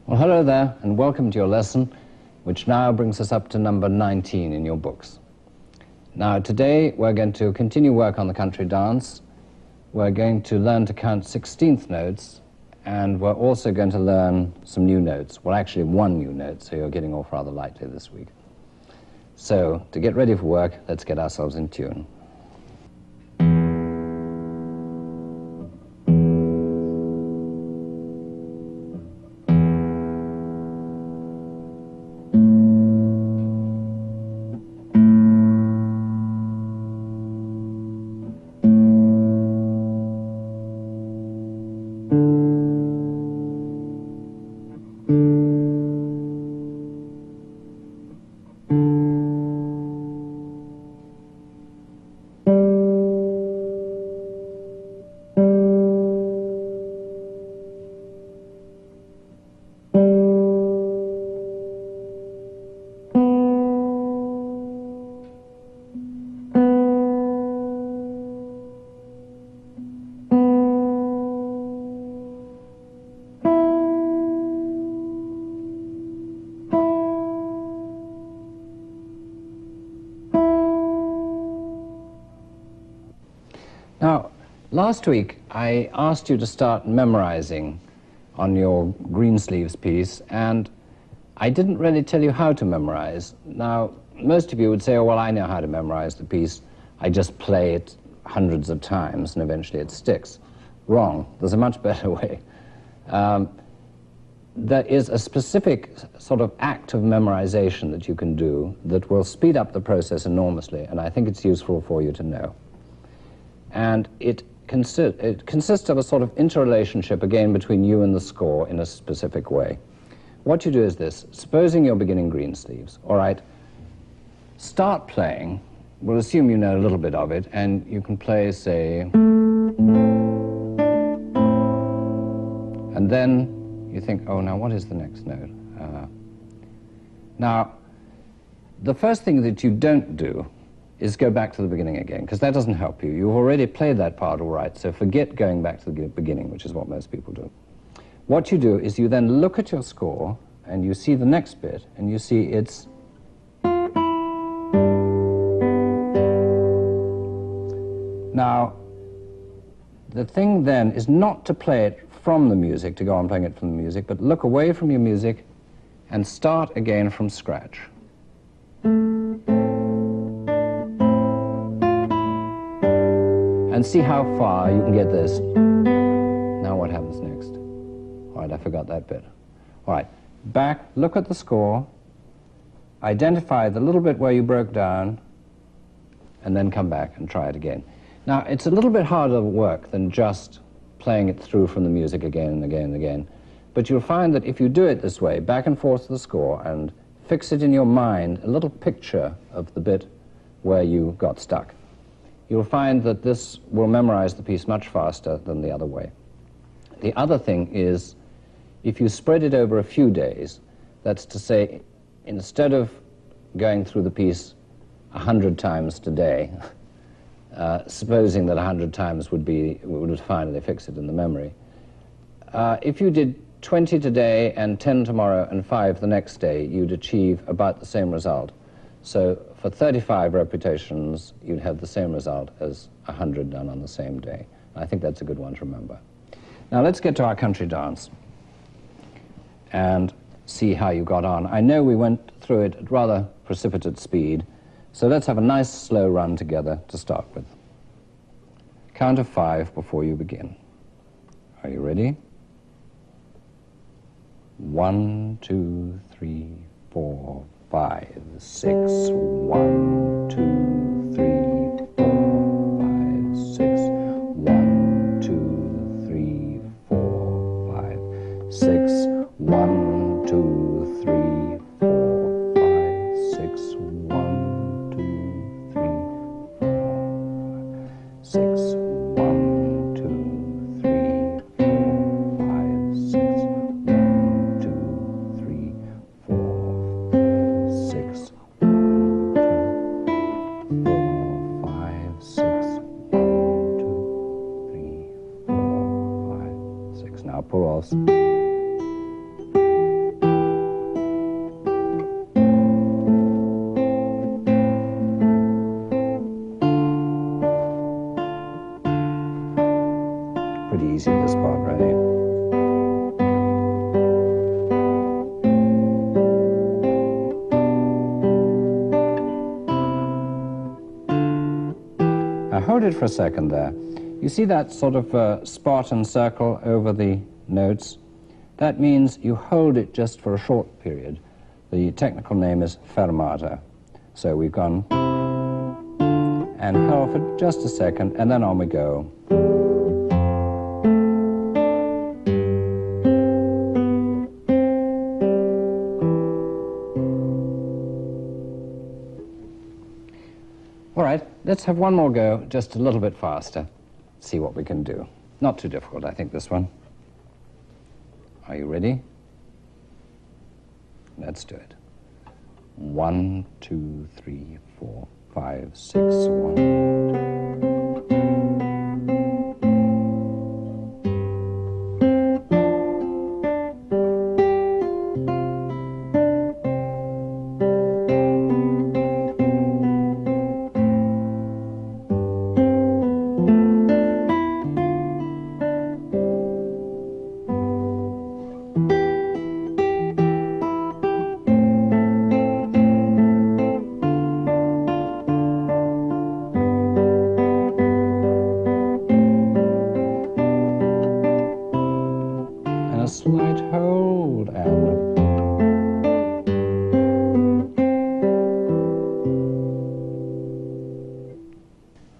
Well, hello there, and welcome to your lesson, which now brings us up to number 19 in your books. Now, today we're going to continue work on the country dance. We're going to learn to count 16th notes, and we're also going to learn some new notes. Well, actually, one new note, so you're getting off rather lightly this week. So, to get ready for work, let's get ourselves in tune. Now, last week I asked you to start memorizing on your Greensleeves piece, and I didn't really tell you how to memorize. Now, most of you would say, oh, well, I know how to memorize the piece. I just play it hundreds of times and eventually it sticks. Wrong. There's a much better way. There is a specific sort of act of memorization that you can do that will speed up the process enormously, and I think it's useful for you to know. And it consists of a sort of interrelationship, again, between you and the score in a specific way. What you do is this. Supposing you're beginning Greensleeves, all right, start playing. We'll assume you know a little bit of it, and you can play, say, and then you think, oh, now what is the next note? Now, the first thing that you don't do is go back to the beginning again, because that doesn't help you. You've already played that part all right, so forget going back to the beginning, which is what most people do. What you do is you then look at your score, and you see the next bit, and you see it's... Now, the thing then is not to play it from the music, to go on playing it from the music, but look away from your music and start again from scratch. And see how far you can get this. Now what happens next? All right, I forgot that bit. All right, back, look at the score, identify the little bit where you broke down, and then come back and try it again. Now, it's a little bit harder work than just playing it through from the music again and again and again, but you'll find that if you do it this way, back and forth to the score, and fix it in your mind, a little picture of the bit where you got stuck, you'll find that this will memorize the piece much faster than the other way. The other thing is, if you spread it over a few days, that's to say, instead of going through the piece 100 times today, supposing that 100 times would finally fix it in the memory, if you did 20 today and 10 tomorrow and 5 the next day, you'd achieve about the same result. So for 35 repetitions, you'd have the same result as 100 done on the same day. I think that's a good one to remember. Now let's get to our country dance and see how you got on. I know we went through it at rather precipitate speed, so let's have a nice slow run together to start with. Count of 5 before you begin. Are you ready? 1, 2, 3, 4, 5, 6, 1, 2, 3, 4, 5, 6, 1, 2, 3, 4, 5, 6, 1, 2, 3, 4, 5, 6, 1, 2, 3, 4, 5, 6, 1, 2, 3, 4, 5, 6, 1, 2, 3, 4, 6, 1, 2, 3, 4, 5, 6. Now pull off. it for a second there. You see that sort of spot and circle over the notes? That means you hold it just for a short period. The technical name is fermata. So we've gone and held for just a second, and then on we go. All right, let's have one more go, just a little bit faster. See what we can do. Not too difficult, I think, this one. Are you ready? Let's do it. 1, 2, 3, 4, 5, 6, 1. Slight hold and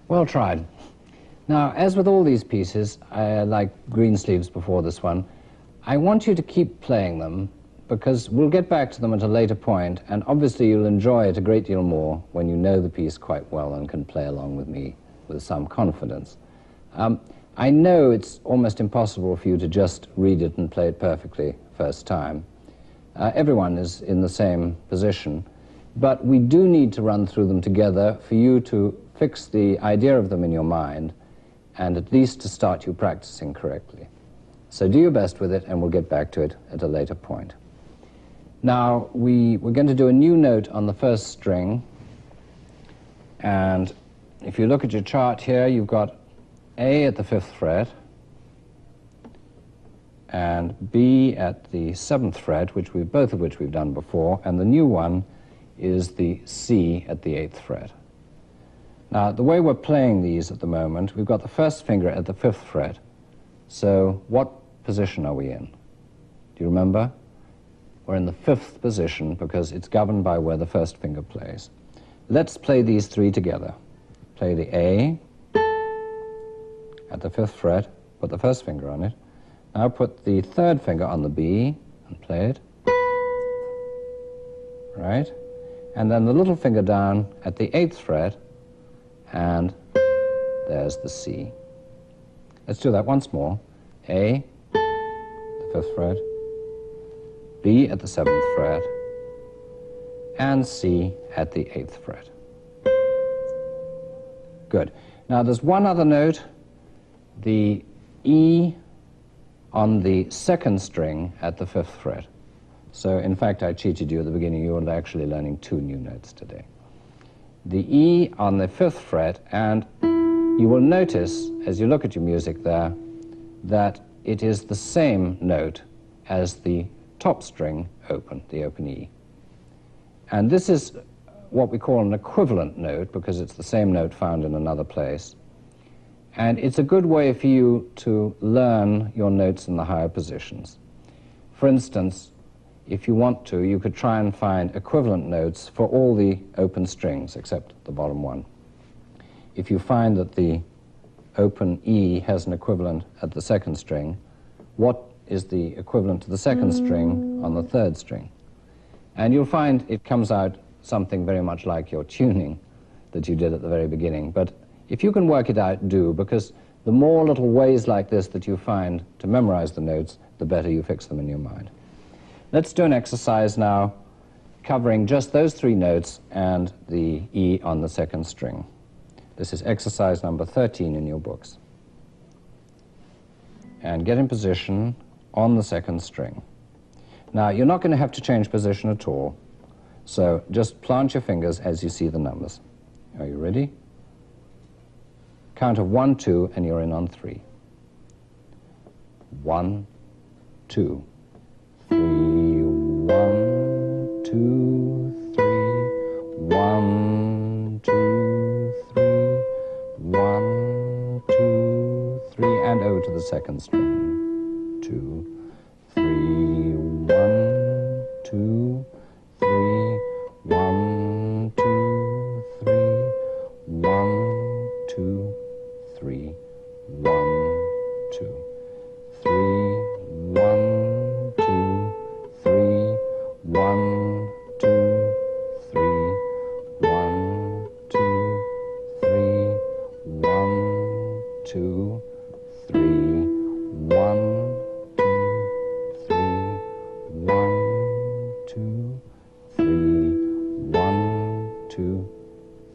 well tried. Now, as with all these pieces, like Greensleeves before this one, I want you to keep playing them because we'll get back to them at a later point, and obviously you'll enjoy it a great deal more when you know the piece quite well and can play along with me with some confidence. I know it's almost impossible for you to just read it and play it perfectly first time. Everyone is in the same position, but we do need to run through them together for you to fix the idea of them in your mind and at least to start you practicing correctly. So do your best with it, and we'll get back to it at a later point. Now, we're going to do a new note on the first string, and if you look at your chart here, you've got A at the 5th fret and B at the 7th fret, both of which we've done before, and the new one is the C at the 8th fret. Now, the way we're playing these at the moment, we've got the first finger at the 5th fret. So what position are we in? Do you remember? We're in the 5th position because it's governed by where the first finger plays. Let's play these three together. Play the A at the 5th fret, put the first finger on it. Now put the 3rd finger on the B and play it. Right? And then the little finger down at the 8th fret, and there's the C. Let's do that once more. A, the 5th fret, B at the 7th fret, and C at the 8th fret. Good. Now there's one other note, the E on the 2nd string at the 5th fret. So in fact I cheated you at the beginning. You were actually learning 2 new notes today. The E on the 5th fret, and you will notice as you look at your music there that it is the same note as the top string open, the open E. And this is what we call an equivalent note because it's the same note found in another place. And it's a good way for you to learn your notes in the higher positions. For instance, if you want to, you could try and find equivalent notes for all the open strings except the bottom one. If you find that the open E has an equivalent at the 2nd string, what is the equivalent to the 2nd string on the 3rd string? And you'll find it comes out something very much like your tuning that you did at the very beginning. But if you can work it out, do, because the more little ways like this that you find to memorize the notes, the better you fix them in your mind. Let's do an exercise now covering just those 3 notes and the E on the 2nd string. This is exercise number 13 in your books. And get in position on the 2nd string. Now, you're not going to have to change position at all, so just plant your fingers as you see the numbers. Are you ready? Count of 1, 2, and you're in on 3. 1, 2, 3, 1, 2, 3, 1, 2, 3, 1, to the second string. 2, 3, 1, 2, 3, 1, 2, 3, 1, 2, 3, 1, 2, 3, 1, 2, 3, 1, 2, 3, 1, 2, 3, 1, 2, 3, 1, 2, 3, 1, 2,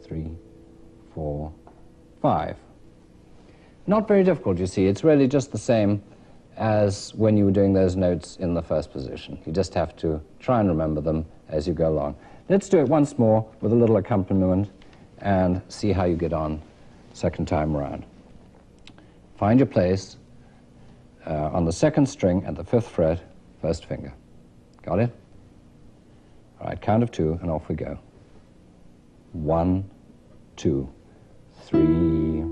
3, 4, 5. Not very difficult, you see. It's really just the same as when you were doing those notes in the first position. You just have to try and remember them as you go along. Let's do it once more with a little accompaniment and see how you get on second time around. Find your place on the second string at the 5th fret, first finger. Got it? All right, count of 2 and off we go. 1, 2, 3.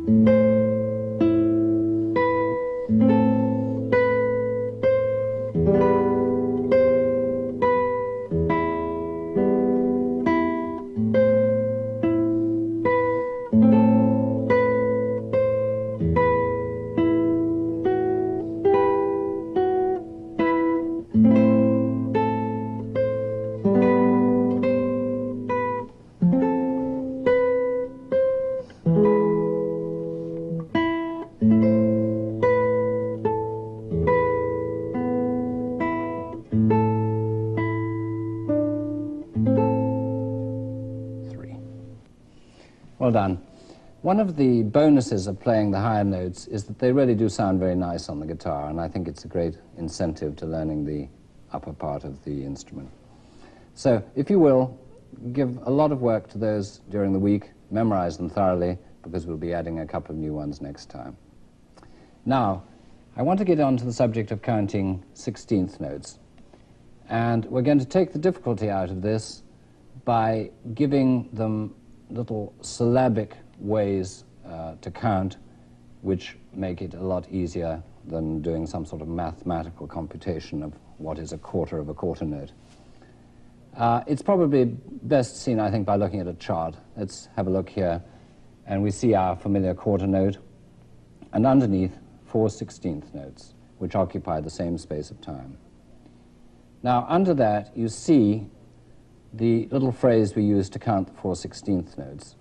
Well done. One of the bonuses of playing the higher notes is that they really do sound very nice on the guitar, and I think it's a great incentive to learning the upper part of the instrument. So, if you will, give a lot of work to those during the week, memorize them thoroughly, because we'll be adding a couple of new ones next time. Now, I want to get on to the subject of counting 16th notes, and we're going to take the difficulty out of this by giving them little syllabic ways to count, which make it a lot easier than doing some sort of mathematical computation of what is a quarter of a quarter note. It's probably best seen, I think, by looking at a chart. Let's have a look here, and we see our familiar quarter note, and underneath 4 16th notes, which occupy the same space of time. Now, under that, you see the little phrase we use to count the 4 16th notes.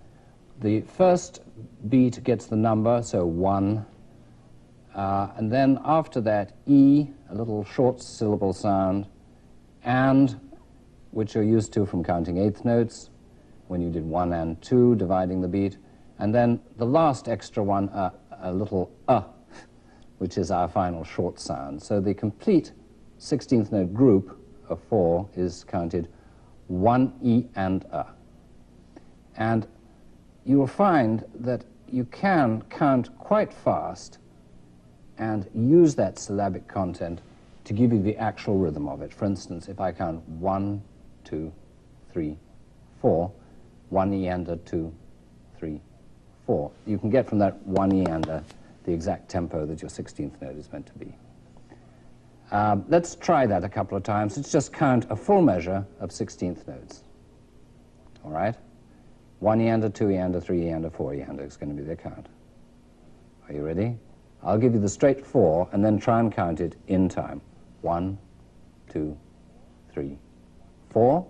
The first beat gets the number, so 1, and then after that, E, a little short syllable sound, and, which you're used to from counting 8th notes, when you did 1 and 2, dividing the beat, and then the last extra one, a little which is our final short sound. So the complete 16th note group of 4 is counted 1 E and A. And you will find that you can count quite fast and use that syllabic content to give you the actual rhythm of it. For instance, if I count 1, 2, 3, 4, 1 E and A, 2, 3, 4. You can get from that 1 E and A the exact tempo that your 16th note is meant to be. Let's try that a couple of times. Let's just count a full measure of 16th notes. All right? 1 E and A, 2 E and A, 3 E and A, 4 E and A is going to be the count. Are you ready? I'll give you the straight 4 and then try and count it in time. 1, 2, 3, 4.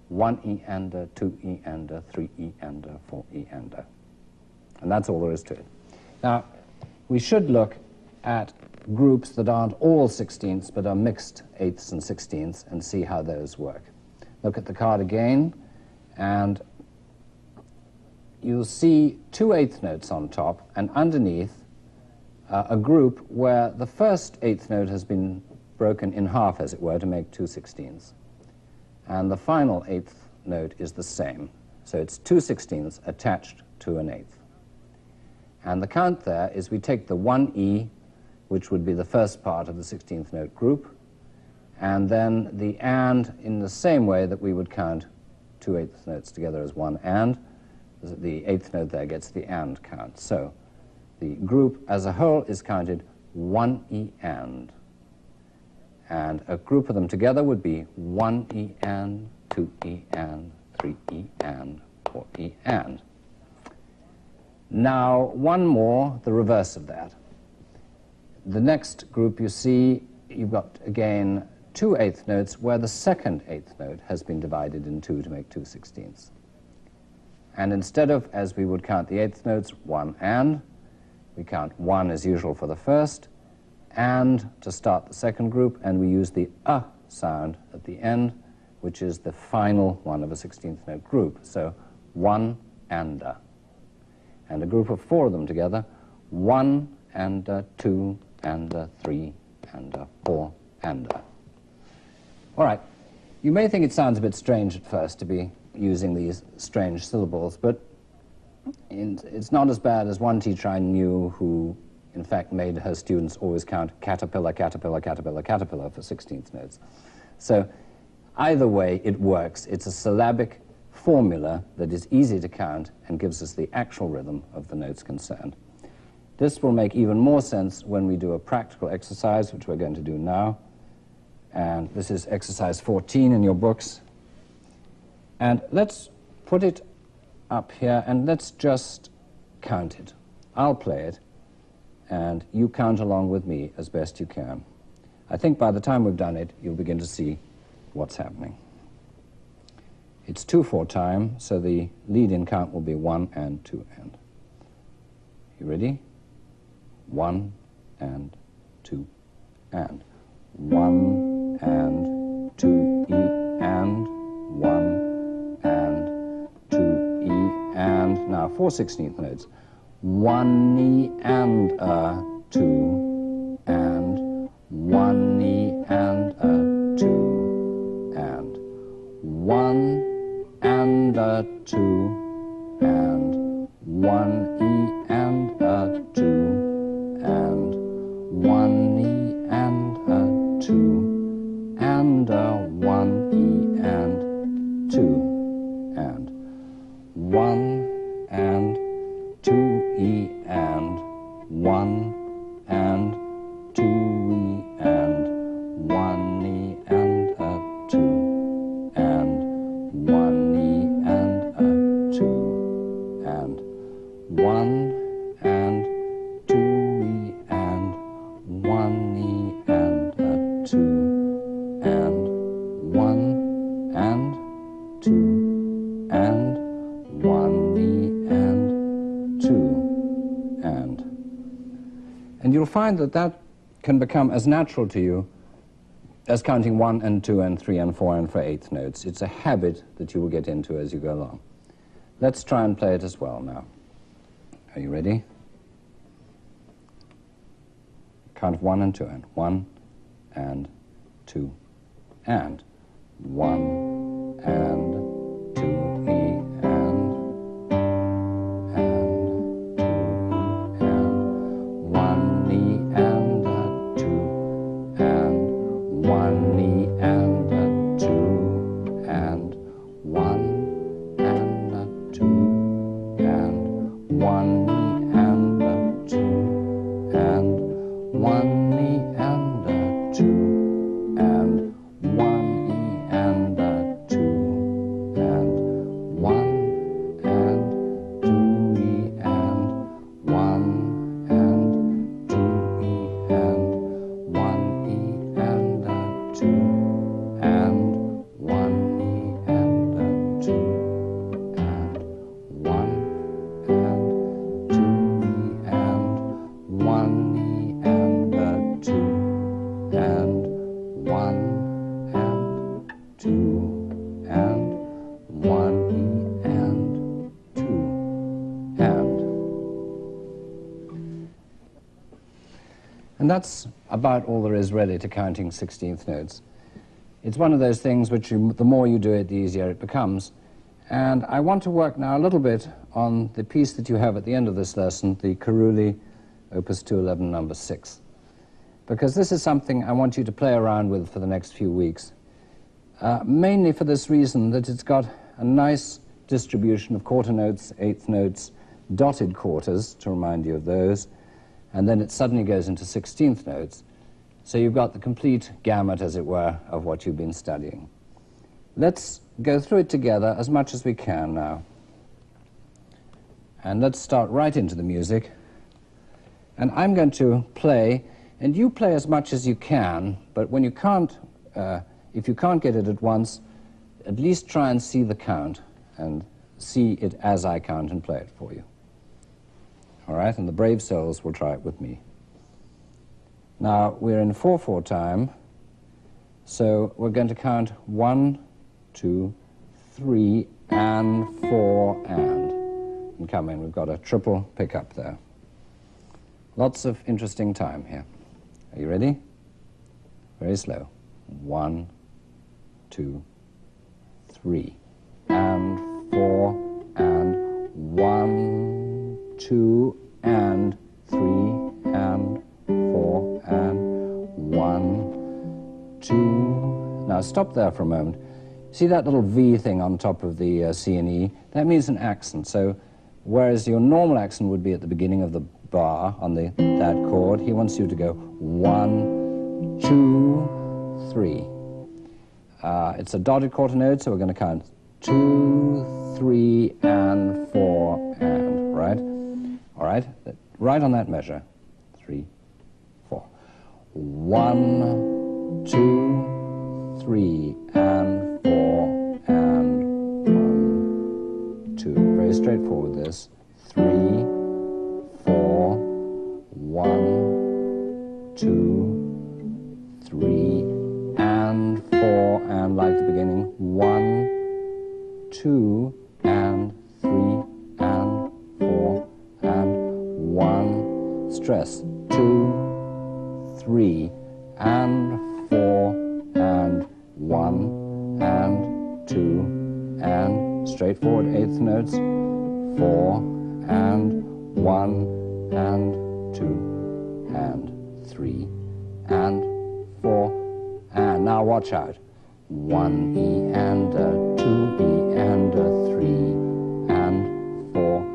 1 E and A, 2 E and A, 3 E and A, 4 E and A. And that's all there is to it. Now, we should look at groups that aren't all 16ths but are mixed 8ths and 16ths and see how those work. Look at the card again, and you'll see 2 8th notes on top, and underneath a group where the first 8th note has been broken in half, as it were, to make 2 16ths. And the final 8th note is the same. So it's 2 16ths attached to an 8th. And the count there is we take the 1 E, which would be the first part of the 16th note group, and then the and in the same way that we would count 2 8th notes together as one and. The 8th note there gets the and count. So the group as a whole is counted 1 E and. And a group of them together would be 1 E and, 2 E and, 3 E and, 4 E and. Now, one more, the reverse of that. The next group you see, you've got, again, 2 eighth notes where the second eighth note has been divided in 2 to make 2 sixteenths. And instead of, as we would count the eighth notes, 1 and, we count 1 as usual for the first, and to start the second group, and we use the sound at the end, which is the final one of a 16th note group. So 1 and a. And a group of 4 of them together, 1 and a, 2 and a, 3 and a, 4 and a. All right, you may think it sounds a bit strange at first to be using these strange syllables, but it's not as bad as one teacher I knew who, in fact, made her students always count caterpillar, caterpillar, caterpillar, caterpillar for 16th notes. So either way, it works. It's a syllabic formula that is easy to count and gives us the actual rhythm of the notes concerned. This will make even more sense when we do a practical exercise, which we're going to do now. And this is exercise 14 in your books. And let's put it up here and let's just count it. I'll play it, and you count along with me as best you can. I think by the time we've done it, you'll begin to see what's happening. It's 2/4 time, so the lead-in count will be 1 and 2 and. You ready? 1 and 2 and. 1 and 2 E and 1 and 2 E and. Now 4 16th notes. 1 E and a 2 and 1 E and a 2 and 1 and a 2 and 1 E and a 2 and 1 E and a 2 and a 1 E and 2 and 1 and 2 E and 1 and 2 E and 1 E and a 2 and 1 E and a 2 and 1 and 2 E and 1 E and a 2 and 1 and 2 and 1 E and 2 and. And you'll find that that can become as natural to you as counting 1 and 2 and 3 and 4 and for eighth notes. It's a habit that you will get into as you go along. Let's try and play it as well now. Are you ready? Count 1 and 2 and. 1 and 2 and. 1 and 2 E and 2 E and 1 E and a 2 and 1 E and a 2 and 1 and a 2 and 1 E and a 2 and 1 E and a 2 and 1 E and a 2 and 1 and 2 E and 1 and 2 E and 1 E and a 2 and 1 E and a 2 and 1 and 2 E and 1 E and a 2 and 1 and 2 and 1 E and 2 and. And that's about all there is really to counting 16th notes. It's one of those things which the more you do it, the easier it becomes. And I want to work now a little bit on the piece that you have at the end of this lesson, the Carulli, Opus 211, number 6. Because this is something I want you to play around with for the next few weeks. Mainly for this reason that it's got a nice distribution of quarter notes, eighth notes, dotted quarters, to remind you of those, and then it suddenly goes into 16th notes. So you've got the complete gamut, as it were, of what you've been studying. Let's go through it together as much as we can now. And let's start right into the music. And I'm going to play, and you play as much as you can, but when you can't, if you can't get it at once, at least try and see the count and see it as I count and play it for you. All right, and the brave souls will try it with me. Now, we're in 4/4 time, so we're going to count 1, 2, 3, and 4, and come in. We've got a triple pickup there. Lots of interesting time here. Are you ready? Very slow. 1, 2, 3, and 4, and 1, 2, and 3, and 4, and 1, 2. Now stop there for a moment. See that little V thing on top of the C and E? That means an accent. So whereas your normal accent would be at the beginning of the bar on that chord, he wants you to go 1, 2, 3. It's a dotted quarter note, so we're going to count 2, 3, and 4, and, right? All right, right on that measure. 3, 4. 1, 2, 3, and 4, and 1, 2. Very straightforward, this. 3, 4, 1, 2, 3, and 4, and like the beginning, 1, 2, and 3, and 4, and 1. Stress. 2, 3, and 4, and 1, and 2, and straightforward eighth notes. 4, and 1, and 2, and 3, and 4. And now watch out. 1 E and a 2 E and a 3 and 4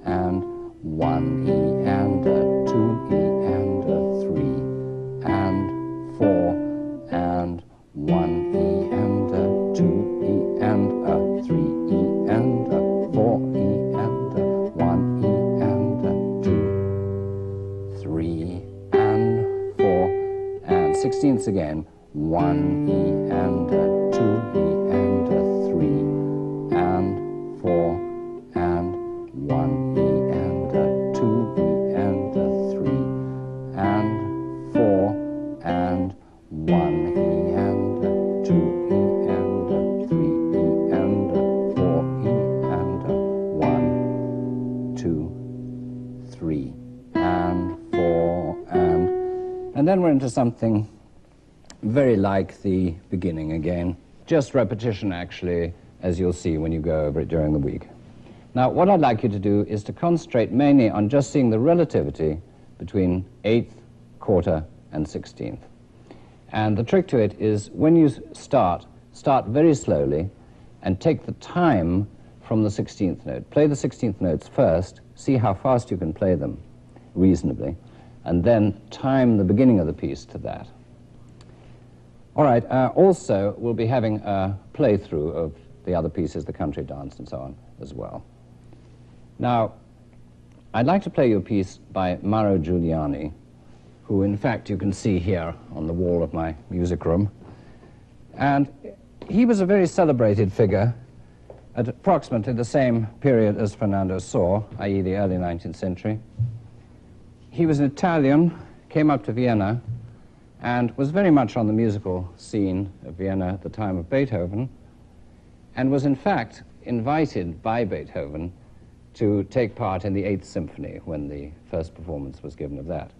and 1 E and a 2 E and a 3 and 4 and 1 E and a 2 E and a 3 E and a 4 E and a 1 E and a 2, 3 and 4 and 16ths again. 1 E and a 2 E and a 3 and 4 and 1 E and a 2 E and a 3 and 4 and 1 E and a 2 E and a 3 E and a 4 E and a 1, 2, 3 and 4 and then we're into something very like the beginning again. Just repetition, actually, as you'll see when you go over it during the week. Now, what I'd like you to do is to concentrate mainly on just seeing the relativity between 8th, quarter, and 16th. And the trick to it is when you start very slowly and take the time from the 16th note. Play the 16th notes first, see how fast you can play them reasonably, and then time the beginning of the piece to that. All right, also we'll be having a playthrough of the other pieces, the country dance and so on as well. Now, I'd like to play you a piece by Mauro Giuliani, who in fact you can see here on the wall of my music room. And he was a very celebrated figure at approximately the same period as Fernando Sor, i.e. the early 19th century. He was an Italian, came up to Vienna, and was very much on the musical scene of Vienna at the time of Beethoven, and was in fact invited by Beethoven to take part in the 8th Symphony when the first performance was given of that.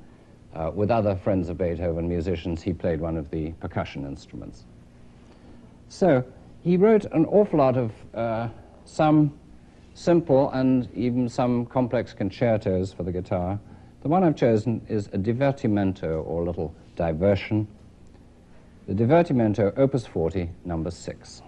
With other friends of Beethoven, musicians, he played one of the percussion instruments. So he wrote an awful lot of some simple and even some complex concertos for the guitar. The one I've chosen is a divertimento, or little diversion. The Divertimento, Opus 40, number 6.